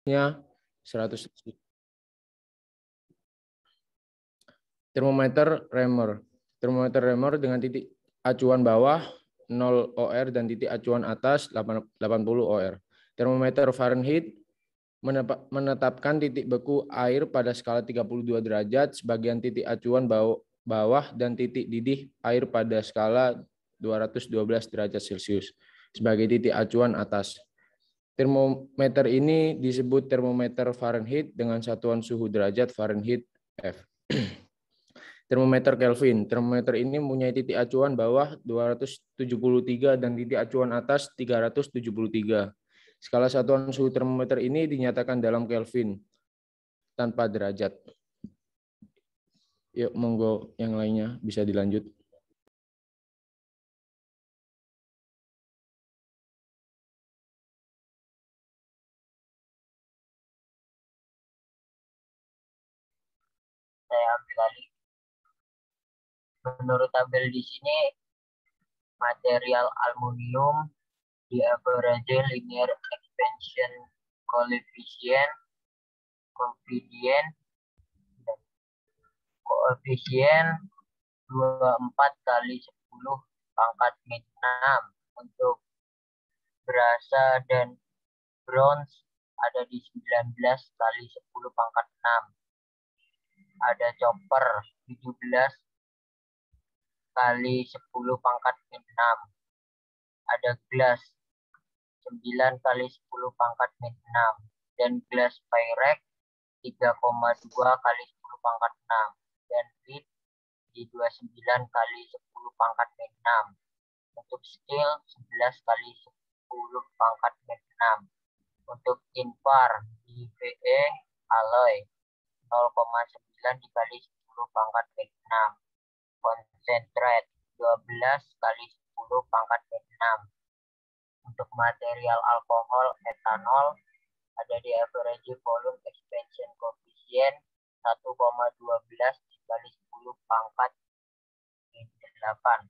100. Termometer Reaumur. Termometer Reaumur dengan titik acuan bawah 0 OR dan titik acuan atas 80 OR. Termometer Fahrenheit menetapkan titik beku air pada skala 32 derajat sebagian titik acuan bawah dan titik didih air pada skala 212 derajat Celcius sebagai titik acuan atas. Termometer ini disebut termometer Fahrenheit dengan satuan suhu derajat Fahrenheit F. Termometer Kelvin. Termometer ini mempunyai titik acuan bawah 273 dan titik acuan atas 373. Skala satuan suhu termometer ini dinyatakan dalam Kelvin tanpa derajat. Yuk, monggo yang lainnya bisa dilanjut. Saya ambil alih. Menurut tabel di sini, material aluminium di average linear expansion coefficient koefisien 24 kali 10 pangkat min 6 untuk berasa dan bronze ada di 19 kali 10 pangkat 6. Ada copper 17 kali 10 pangkat min 6. Ada gelas 9 kali 10 pangkat min 6 dan gelas Pyrex 3,2 kali 10 pangkat 6 dan lead di 29 kali 10 pangkat min 6. Untuk steel 11 kali 10 pangkat min 6. Untuk invar di VE alloy 0,9 dikali 10 pangkat min 6. Concentrate 12 kali 10 pangkat min 6. Untuk material alkohol etanol ada di average volume expansion coefficient 1,12 dikali 10 pangkat min 8.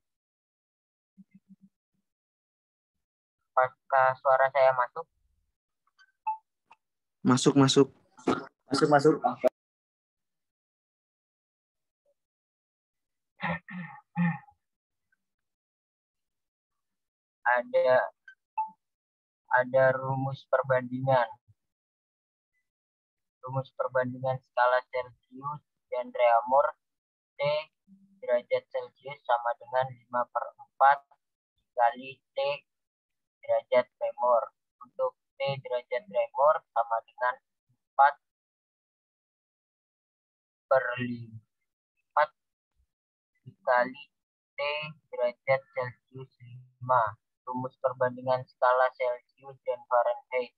Apakah suara saya masuk? Masuk. Ada rumus perbandingan. Rumus perbandingan skala Celcius dan Reaumur T derajat Celcius sama dengan 5/4 dikali T derajat Reaumur. Untuk T derajat Reaumur sama dengan 4/4 dikali T derajat Celcius 5. Rumus perbandingan skala Celcius dan Fahrenheit.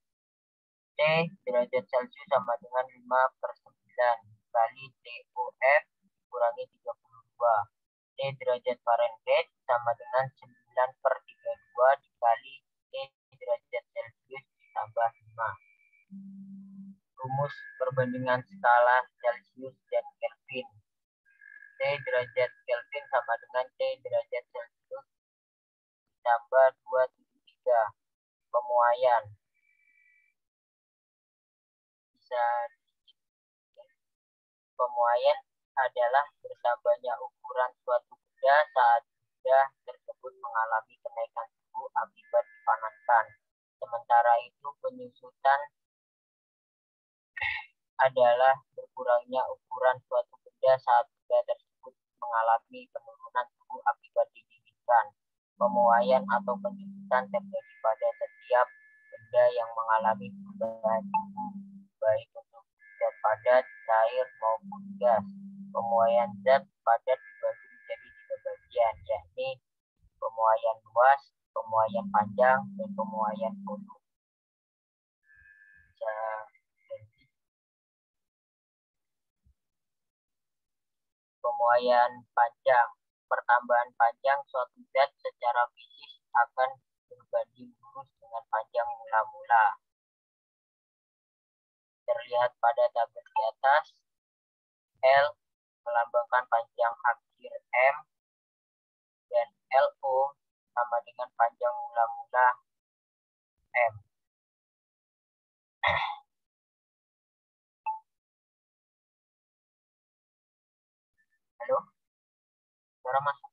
T derajat Celcius sama dengan 5/9 kali TOF dikurangi 32. T derajat Fahrenheit sama dengan 9/32 dikali T derajat Celcius ditambah 5. Rumus perbandingan skala Celcius dan Kelvin. T derajat Kelvin sama dengan T derajat Celcius ditambah 273. Pemuaian. Pemuaian adalah bertambahnya ukuran suatu benda saat benda tersebut mengalami kenaikan suhu akibat dipanaskan. Sementara itu penyusutan adalah berkurangnya ukuran suatu benda saat benda tersebut mengalami penurunan suhu akibat didinginkan. Pemuaian atau penyusutan terjadi pada setiap benda yang mengalami perubahan suhu, baik untuk zat padat, cair, maupun gas. Pemuaian zat padat dibagi menjadi 3 bagian, yakni pemuaian luas, pemuaian panjang, dan pemuaian volume. Pemuaian panjang. Pertambahan panjang suatu zat secara fisik akan berbanding lurus dengan panjang mula-mula. Terlihat pada tabel di atas. L melambangkan panjang akhir M dan LO sama dengan panjang mula-mula M. Suara masuk.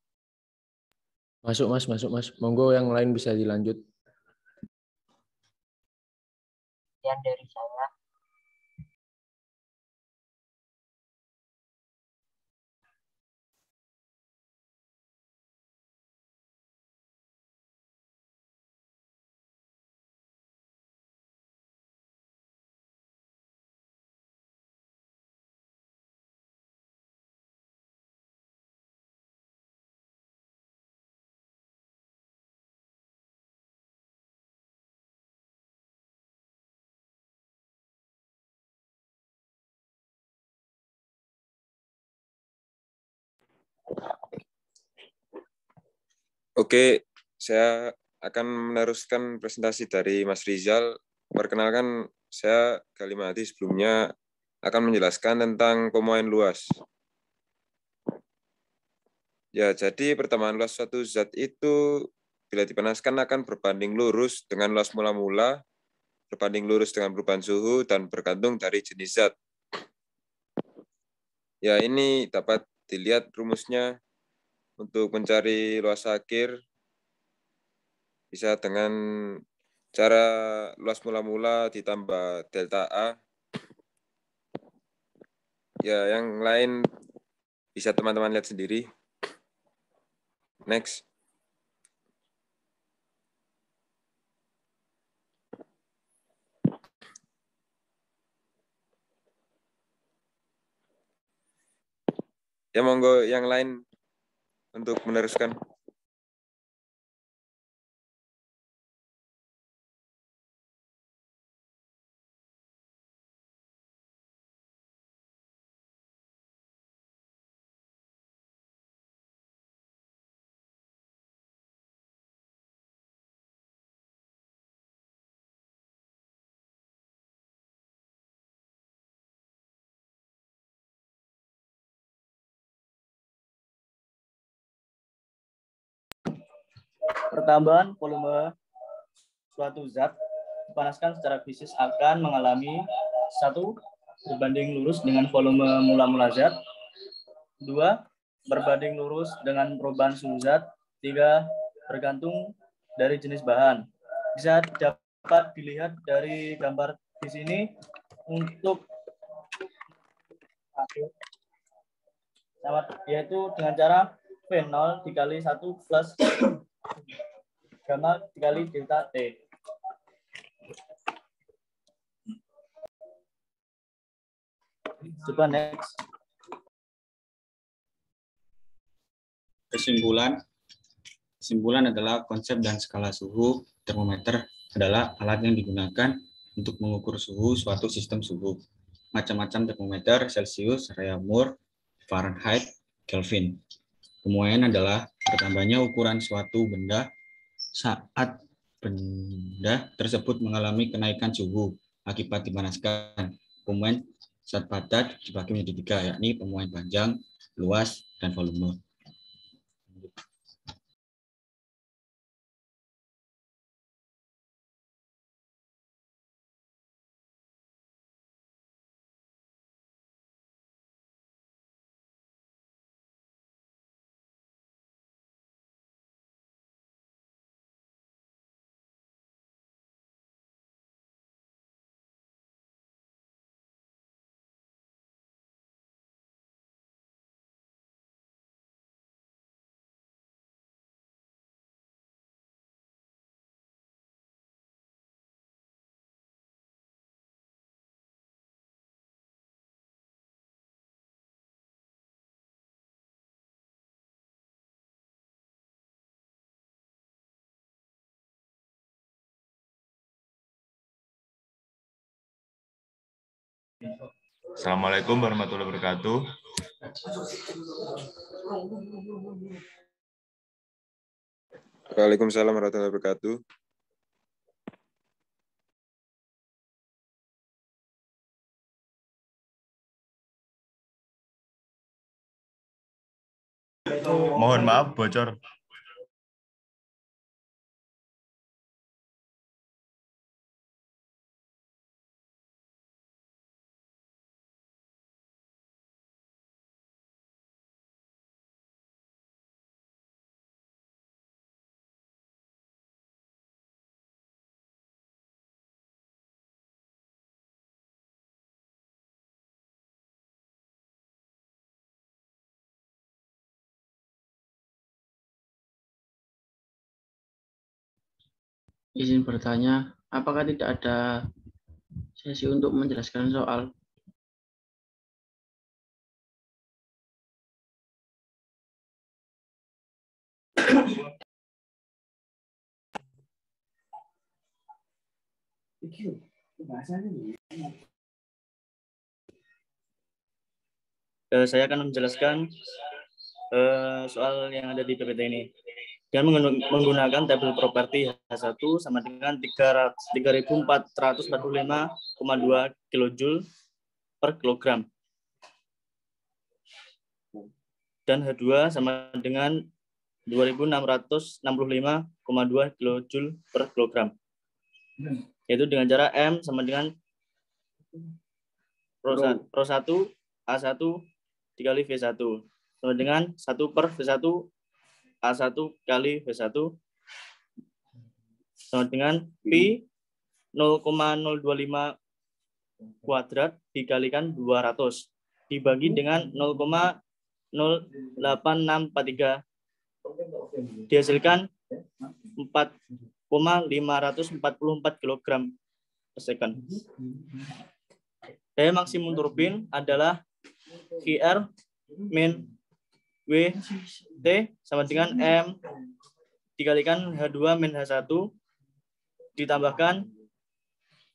Masuk, Mas. Masuk, Mas. Monggo yang lain bisa dilanjut. Sekian dari saya. Oke, saya akan meneruskan presentasi dari Mas Rizal. Perkenalkan, saya Galimadi sebelumnya akan menjelaskan tentang pemuaian luas. Ya, jadi pertemuan luas suatu zat itu bila dipanaskan akan berbanding lurus dengan luas mula-mula, berbanding lurus dengan perubahan suhu, dan bergantung dari jenis zat. Ya, ini dapat dilihat rumusnya untuk mencari luas akhir bisa dengan cara luas mula-mula ditambah delta A. Ya, yang lain bisa teman-teman lihat sendiri. Next. Ya, monggo yang lain untuk meneruskan. Pertambahan volume suatu zat dipanaskan secara fisik akan mengalami 1. Berbanding lurus dengan volume mula-mula zat. 2. Berbanding lurus dengan perubahan suhu zat. 3. Bergantung dari jenis bahan. Bisa dapat dilihat dari gambar di sini untuk yaitu dengan cara V0 dikali 1 plus gamma dikali delta T. Coba next. Kesimpulan adalah konsep dan skala suhu. Termometer adalah alat yang digunakan untuk mengukur suhu suatu sistem suhu. Macam-macam termometer, Celsius, Raymore, Fahrenheit, Kelvin. Pemuaian adalah bertambahnya ukuran suatu benda saat benda tersebut mengalami kenaikan suhu akibat dipanaskan. Pemuaian zat padat dibagi menjadi 3, yakni pemuaian panjang, luas, dan volume. Assalamualaikum warahmatullahi wabarakatuh. Waalaikumsalam warahmatullahi wabarakatuh. Mohon maaf bocor. Izin bertanya, apakah tidak ada sesi untuk menjelaskan soal? Saya akan menjelaskan soal yang ada di PPT ini. Dengan menggunakan tabel properti H1 sama dengan 3.445,2 kJ per kilogram. Dan H2 sama dengan 2.665,2 kJ per kilogram. Yaitu dengan cara M sama dengan Rho 1 A1 dikali V1 sama dengan 1 per V1 A1 kali V1 sama dengan Pi 0,025 kuadrat dikalikan 200 dibagi dengan 0,08643 dihasilkan 4,544 kg per second. Daya maksimum turbin adalah QR min W T sama dengan M dikalikan H2 min H1 ditambahkan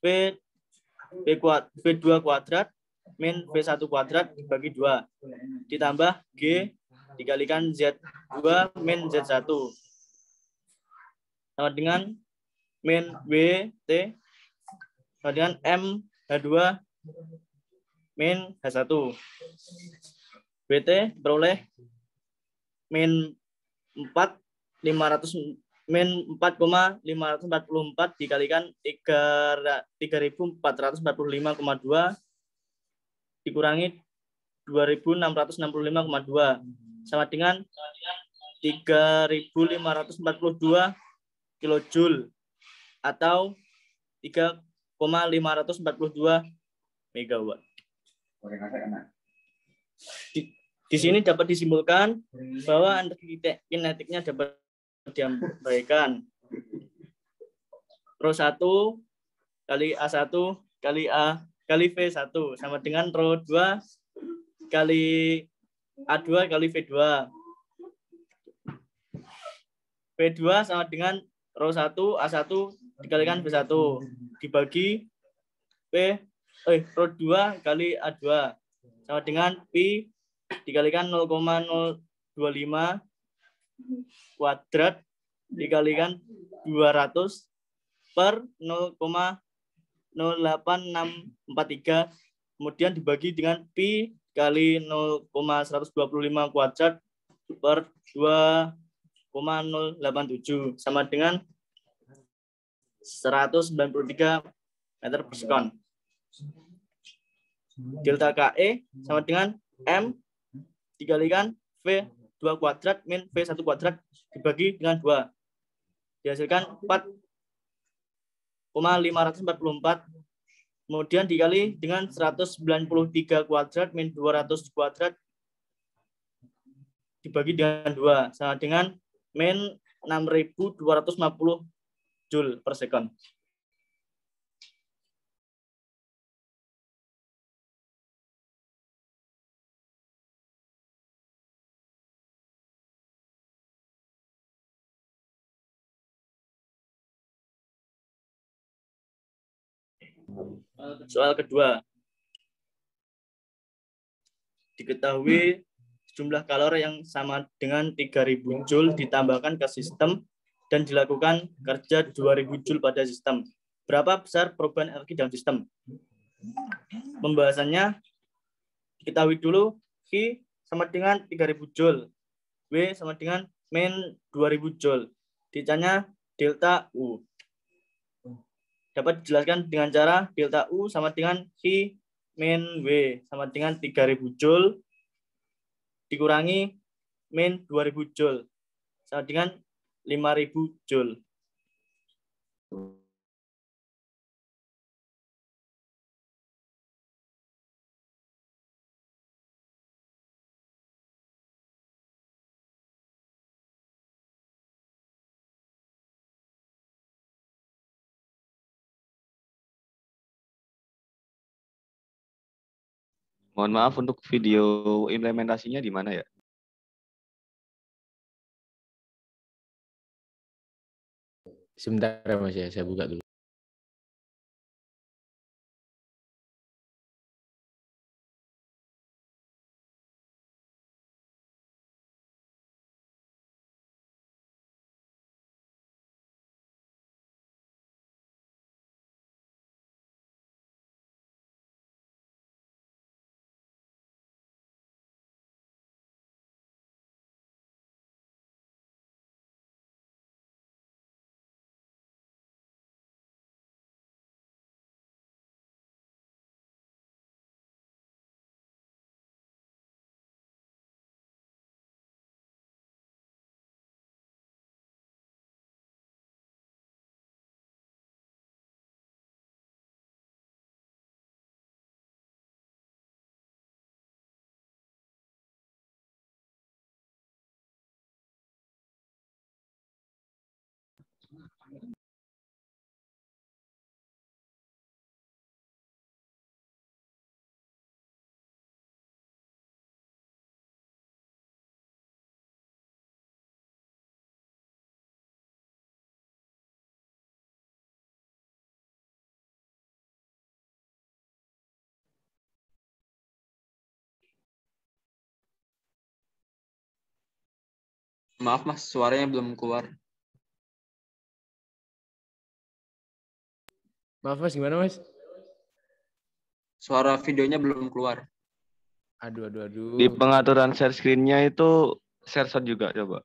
V2 kuadrat min V1 kuadrat dibagi 2 ditambah G dikalikan Z2 min Z1 sama dengan min W T sama dengan M H2 min H1. BT beroleh min 4,544 dikalikan 3.445,2 dikurangi 2.665,2 sama dengan 3.542 kilojoule atau 3,542 megawatt. Di sini dapat disimpulkan bahwa energi kinetiknya dapat diabaikan. Rho 1 kali A1 kali A kali V1 sama dengan Rho 2 kali A2 kali V2. V2 sama dengan Rho 1 A1 dikalikan V1 dibagi Rho 2 kali A2 sama dengan Pi dikalikan 0,025 kuadrat dikalikan 200 per 0,08643 kemudian dibagi dengan Pi kali 0,125 kuadrat per 2,087 sama dengan 193 meter per sekon. Delta KE sama dengan M dikalikan V2 kuadrat min V1 kuadrat dibagi dengan 2. Dihasilkan 4,544. Kemudian dikali dengan 193 kuadrat min 200 kuadrat dibagi dengan 2. Sama dengan min 6.250 Joule per second. Soal kedua. Diketahui jumlah kalori yang sama dengan 3.000 Joule ditambahkan ke sistem dan dilakukan kerja 2.000 Joule pada sistem. Berapa besar perubahan energi dalam sistem? Pembahasannya diketahui dulu Q sama dengan 3.000 Joule. W sama dengan min 2.000 Joule. Ditanya delta U. Dapat dijelaskan dengan cara delta U sama dengan Q min W sama dengan 3.000 Joule dikurangi min 2.000 Joule sama dengan 5.000 Joule. Mohon maaf untuk video implementasinya di mana ya? Sebentar ya Mas ya, saya buka dulu. Maaf Mas, suaranya belum keluar. Maaf Mas, gimana Mas? Suara videonya belum keluar. Aduh. Di pengaturan share screen-nya itu share shot juga coba.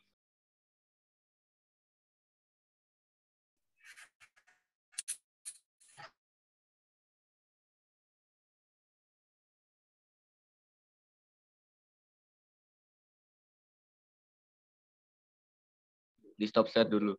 Di stop share dulu.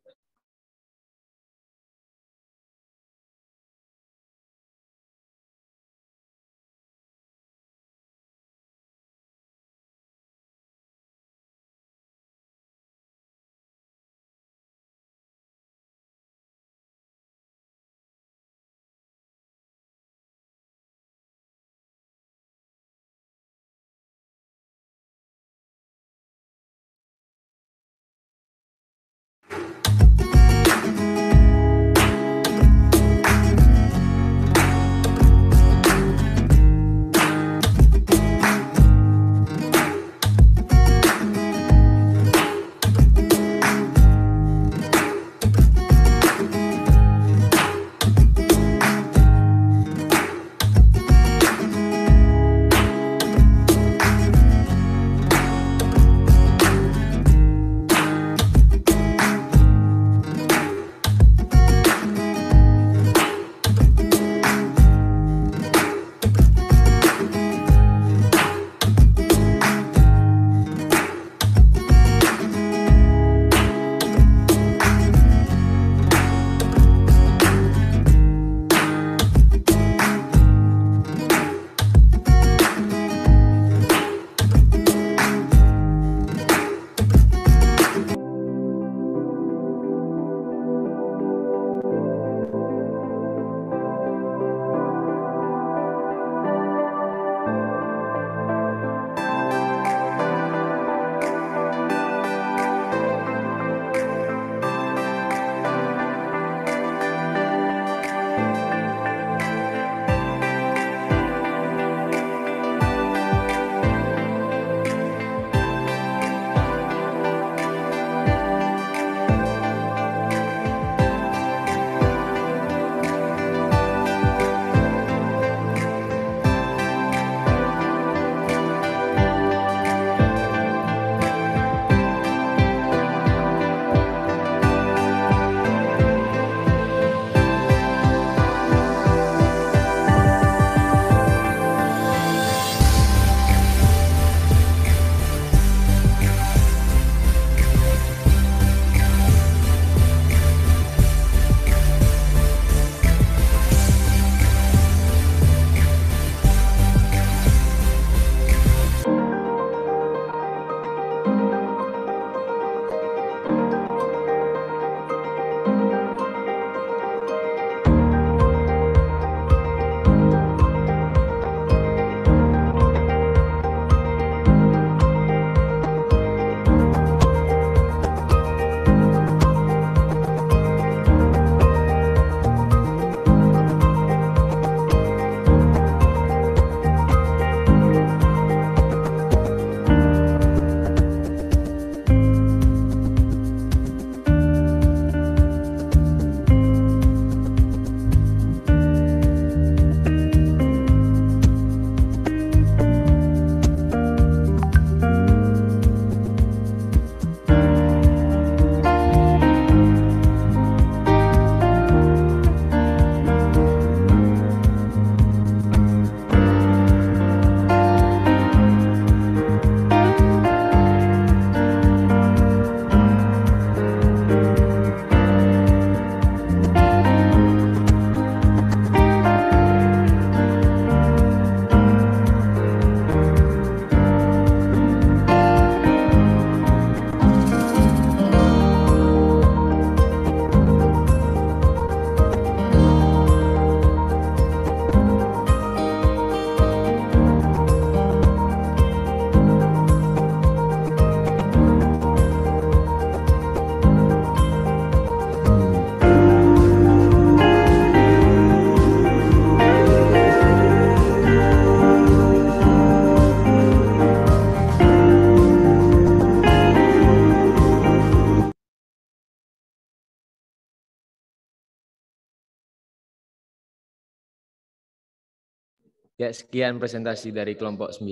Ya, sekian presentasi dari kelompok 9.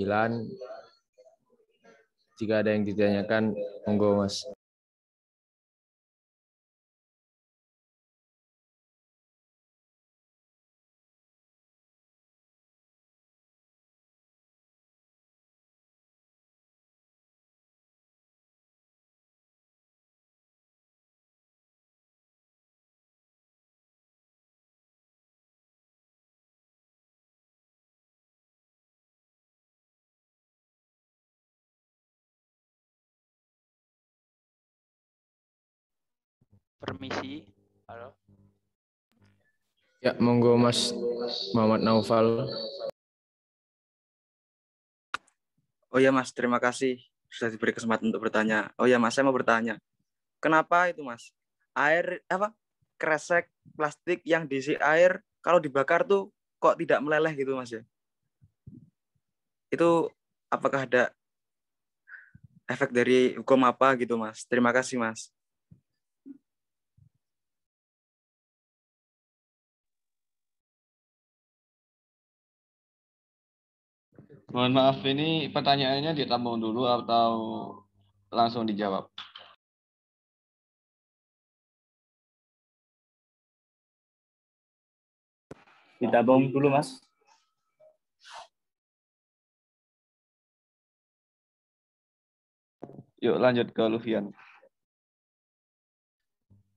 Jika ada yang ditanyakan, monggo Mas. Permisi. Halo. Ya, monggo Mas Muhammad Naufal. Oh ya Mas, terima kasih sudah diberi kesempatan untuk bertanya. Oh ya Mas, saya mau bertanya. Kenapa itu Mas? Air kresek plastik yang diisi air kalau dibakar tuh kok tidak meleleh gitu Mas ya? Itu apakah ada efek dari hukum apa gitu Mas? Terima kasih Mas. Mohon maaf, ini pertanyaannya ditambung dulu atau langsung dijawab? Ditabung dulu, Mas. Yuk lanjut ke Lufian.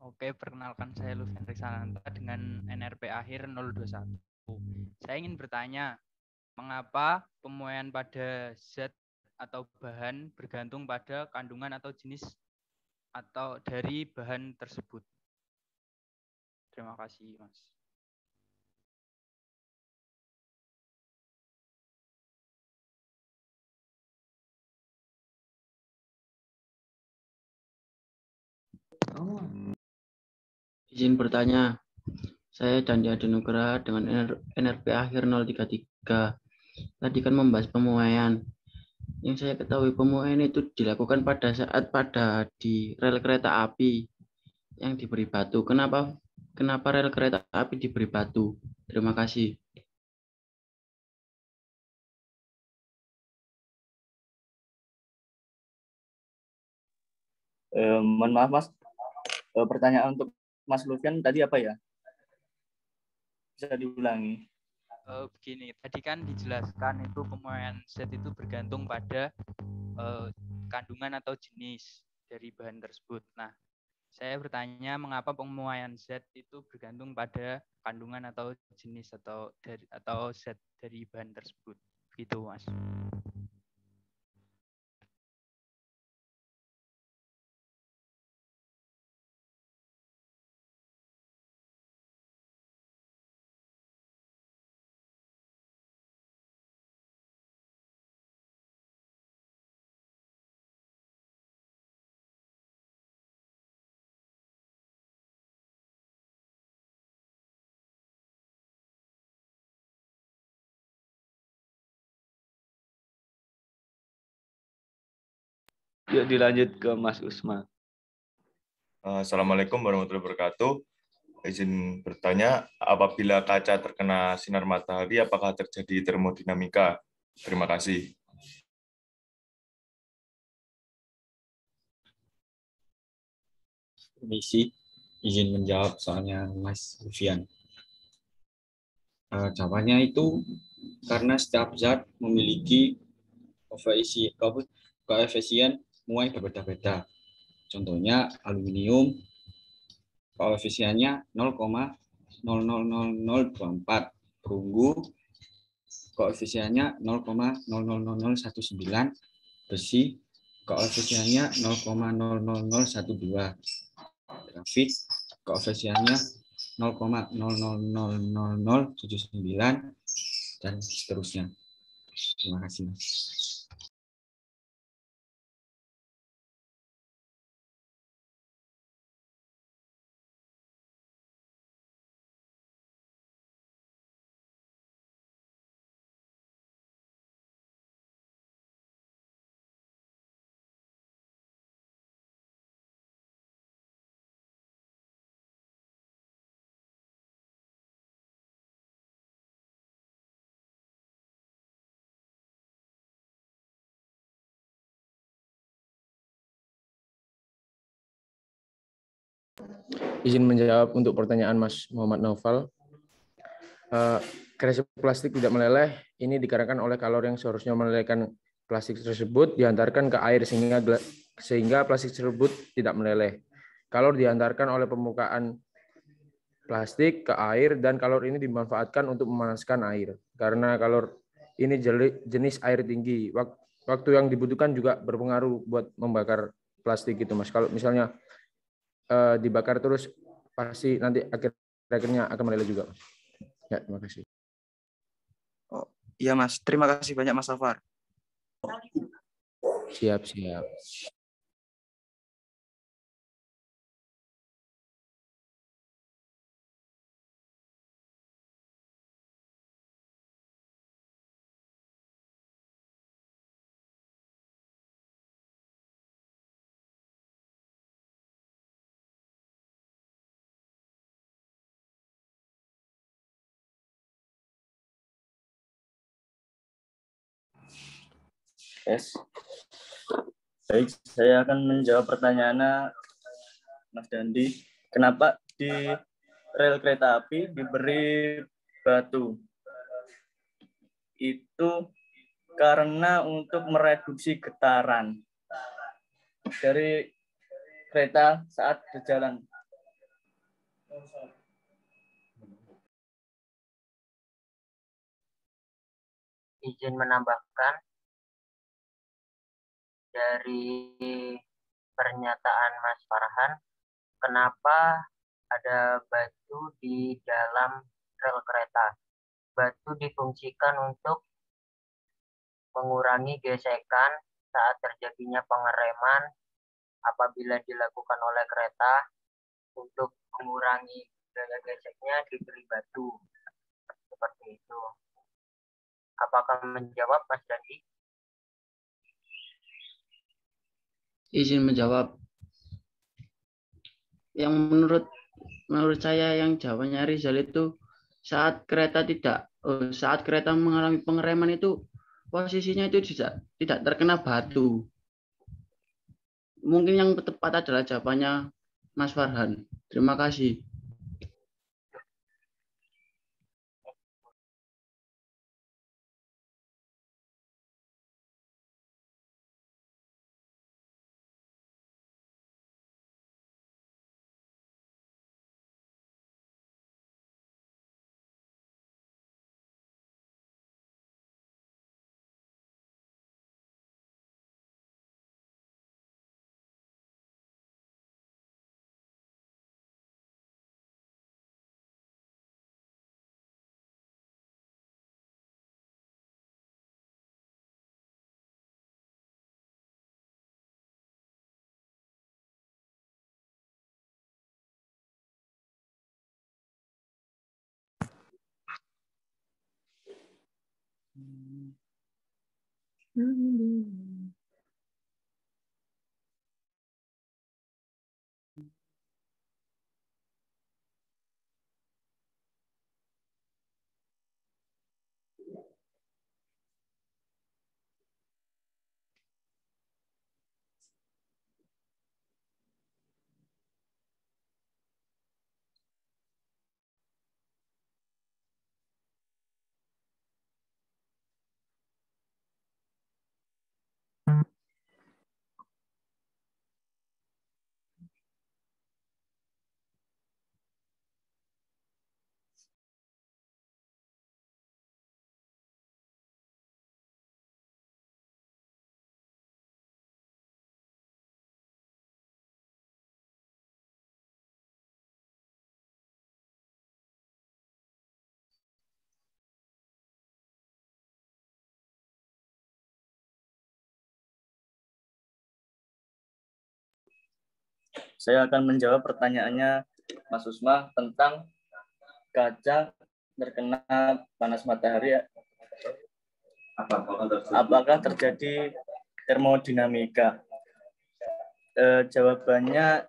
Oke, perkenalkan saya Lufian Riksananta dengan NRP akhir 021. Saya ingin bertanya, mengapa pemuaian pada zat atau bahan bergantung pada kandungan atau jenis atau dari bahan tersebut? Terima kasih, Mas. Izin bertanya, saya Dandi Adenugraha dengan NRP akhir 033. Tadi kan membahas pemuaian. Yang saya ketahui pemuaian itu dilakukan pada saat di rel kereta api yang diberi batu. Kenapa rel kereta api diberi batu? Terima kasih. Mohon maaf Mas, pertanyaan untuk Mas Lufian tadi apa ya? Bisa diulangi? Begini, tadi kan dijelaskan itu pemuaian zat itu bergantung pada kandungan atau jenis dari bahan tersebut. Nah, saya bertanya mengapa pemuaian zat itu bergantung pada kandungan atau jenis atau zat dari bahan tersebut. Gitu, Mas. Yuk dilanjut ke Mas Usma. Assalamualaikum warahmatullahi wabarakatuh. Izin bertanya, apabila kaca terkena sinar matahari, apakah terjadi termodinamika? Terima kasih. Permisi, izin menjawab soalnya Mas Lufian. Jawabannya itu karena setiap zat memiliki koefisien muai berbeda-beda. Contohnya aluminium koefisiennya 0,00024, perunggu koefisiennya 0,00019, besi koefisiennya 0,00012, grafit koefisiennya 0,00079 dan seterusnya. Terima kasih, Mas. Izin menjawab untuk pertanyaan Mas Muhammad Naufal. Kresek plastik tidak meleleh ini dikarenakan oleh kalor yang seharusnya melelehkan plastik tersebut diantarkan ke air sehingga plastik tersebut tidak meleleh. Kalor diantarkan oleh permukaan plastik ke air dan kalor ini dimanfaatkan untuk memanaskan air. Karena kalor ini jenis air tinggi, waktu yang dibutuhkan juga berpengaruh buat membakar plastik itu, Mas. Kalau misalnya dibakar terus pasti nanti akhirnya akan meleleh juga. Ya, terima kasih. Oh, iya Mas, terima kasih banyak Mas Safar. Siap. Yes. Baik, saya akan menjawab pertanyaannya Mas Dandi. Kenapa di rel kereta api diberi batu? Itu karena untuk mereduksi getaran dari kereta saat berjalan. Izin menambahkan dari pernyataan Mas Farhan, kenapa ada batu di dalam rel kereta? Batu difungsikan untuk mengurangi gesekan saat terjadinya pengereman apabila dilakukan oleh kereta. Untuk mengurangi gaya geseknya diberi batu. Seperti itu. Apakah menjawab, Mas Dandi? Izin menjawab. Yang menurut saya yang jawabannya Rizal itu saat kereta mengalami pengereman itu posisinya itu tidak terkena batu. Mungkin yang tepat adalah jawabannya Mas Farhan. Terima kasih. Saya akan menjawab pertanyaannya Mas Usma tentang kaca terkena panas matahari. Apakah terjadi termodinamika? Jawabannya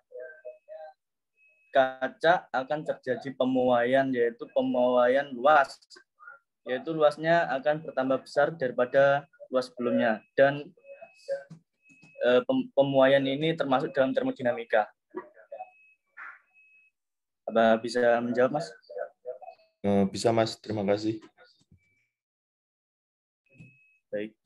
kaca akan terjadi pemuaian, yaitu pemuaian luas. Yaitu luasnya akan bertambah besar daripada luas sebelumnya. Dan pemuaian ini termasuk dalam termodinamika. Apa bisa menjawab, Mas? Bisa, Mas. Terima kasih. Baik.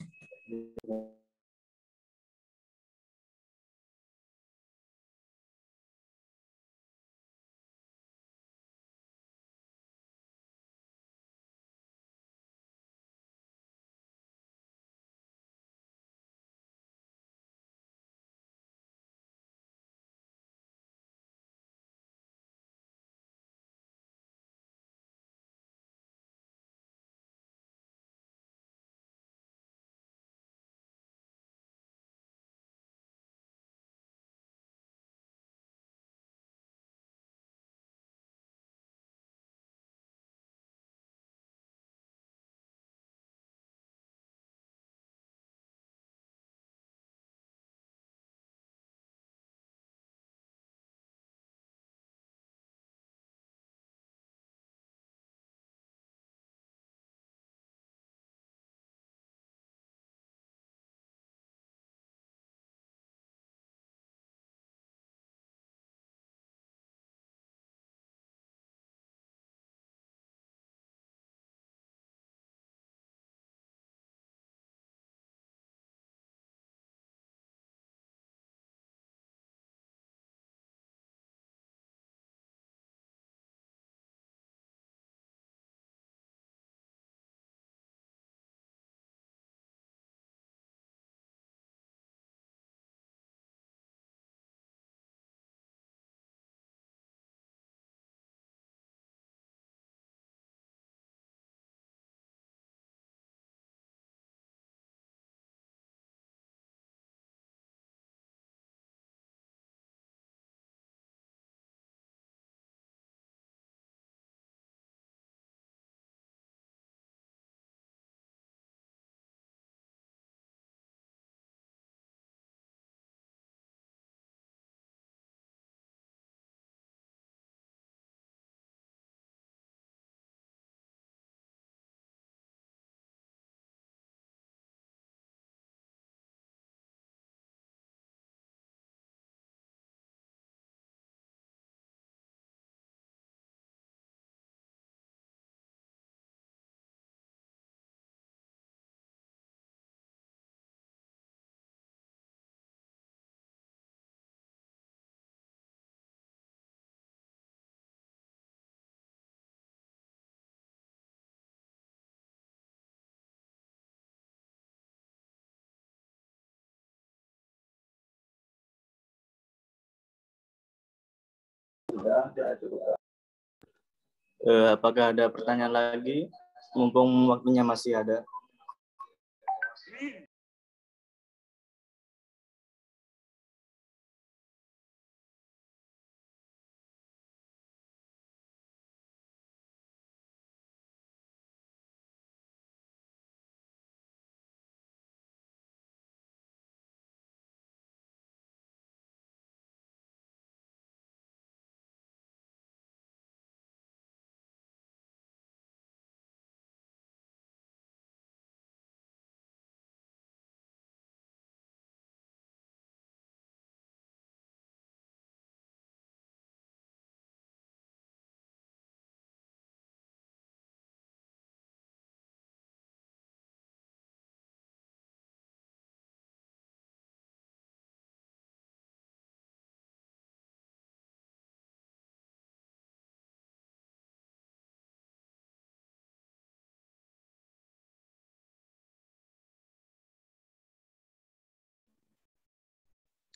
Apakah ada pertanyaan lagi? Mumpung waktunya masih ada.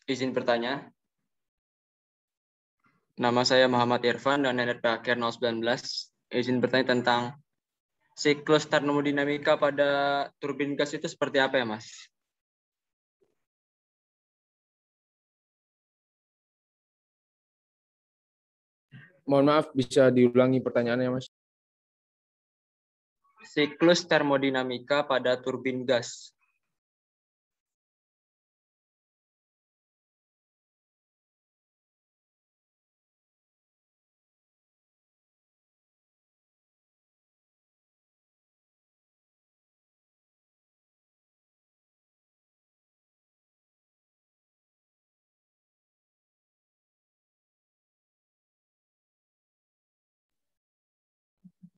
Izin bertanya. Nama saya Muhammad Irfan dan NRP akhir 019. Izin bertanya tentang siklus termodinamika pada turbin gas itu seperti apa ya, Mas? Mohon maaf, bisa diulangi pertanyaannya, Mas? Siklus termodinamika pada turbin gas.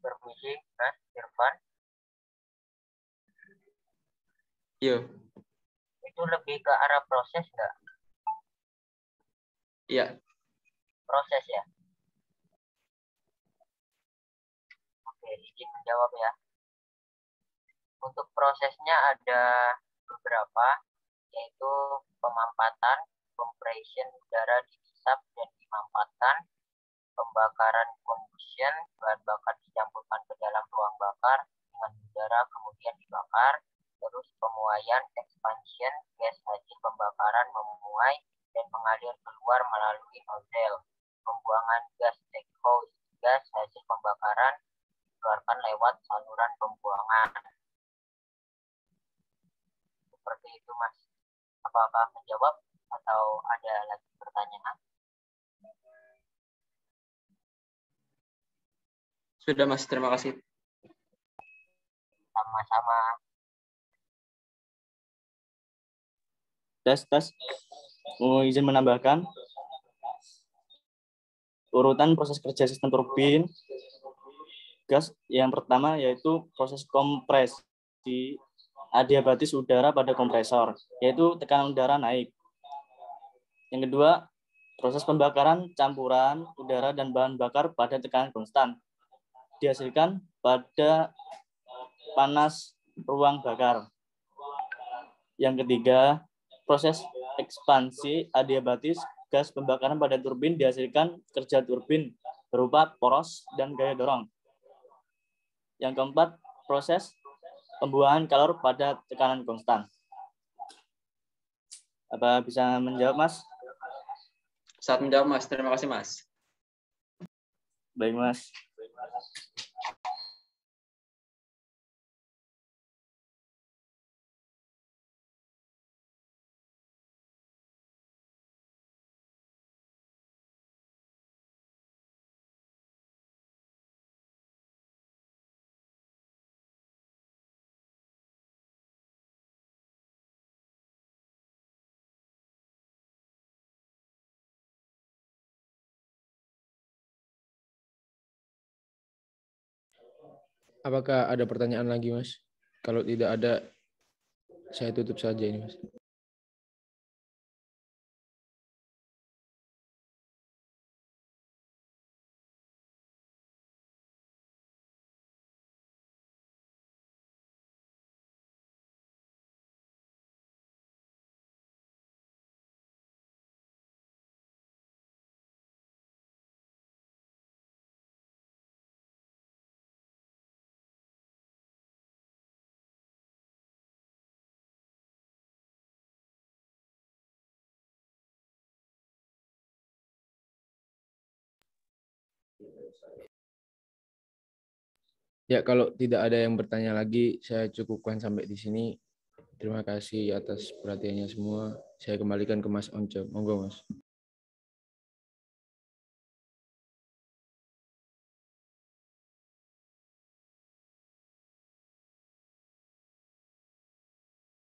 Permisi, Mas Irfan. Iya. Itu lebih ke arah proses nggak? Iya. Proses ya? Oke, izin menjawab ya. Untuk prosesnya ada beberapa, yaitu pemampatan, compression udara dihisap dan dimampatkan, pembakaran combustion, bahan bakar dicampurkan ke dalam ruang bakar dengan udara kemudian dibakar, terus pemuaian, expansion, gas hasil pembakaran memuai dan mengalir keluar melalui nozzle, pembuangan gas exhaust, gas hasil pembakaran dikeluarkan lewat saluran pembuangan. Seperti itu, Mas. Apakah menjawab atau ada lagi pertanyaan? Sudah, Mas. Terima kasih. Sama-sama. Tes. Mau izin menambahkan urutan proses kerja sistem turbin gas. Yang pertama yaitu proses kompresi adiabatis udara pada kompresor, yaitu tekanan udara naik. Yang kedua, proses pembakaran campuran udara dan bahan bakar pada tekanan konstan dihasilkan pada panas ruang bakar. Yang ketiga, proses ekspansi adiabatis gas pembakaran pada turbin dihasilkan kerja turbin berupa poros dan gaya dorong. Yang keempat, proses pembuangan kalor pada tekanan konstan. Apa bisa menjawab, Mas? Saat menjawab, Mas. Terima kasih, Mas. Baik, Mas. Apakah ada pertanyaan lagi, Mas? Kalau tidak ada, saya tutup saja ini, Mas. Ya, kalau tidak ada yang bertanya lagi, saya cukupkan sampai di sini. Terima kasih atas perhatiannya semua. Saya kembalikan ke Mas Once. Monggo, Mas.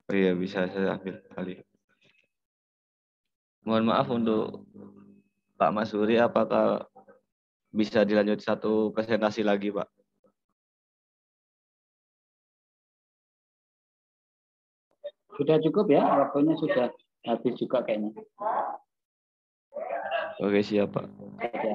Oh iya, bisa saya ambil kali. Mohon maaf untuk Pak Mas Suri, apakah bisa dilanjut satu presentasi lagi, Pak? Sudah cukup ya, waktunya sudah habis juga kayaknya. Oke, siap, Pak. Oke,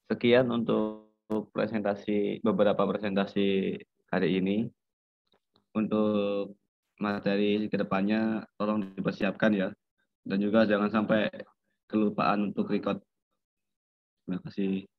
Sekian untuk beberapa presentasi hari ini. Untuk materi kedepannya tolong dipersiapkan ya. Dan juga jangan sampai kelupaan untuk record. Terima kasih.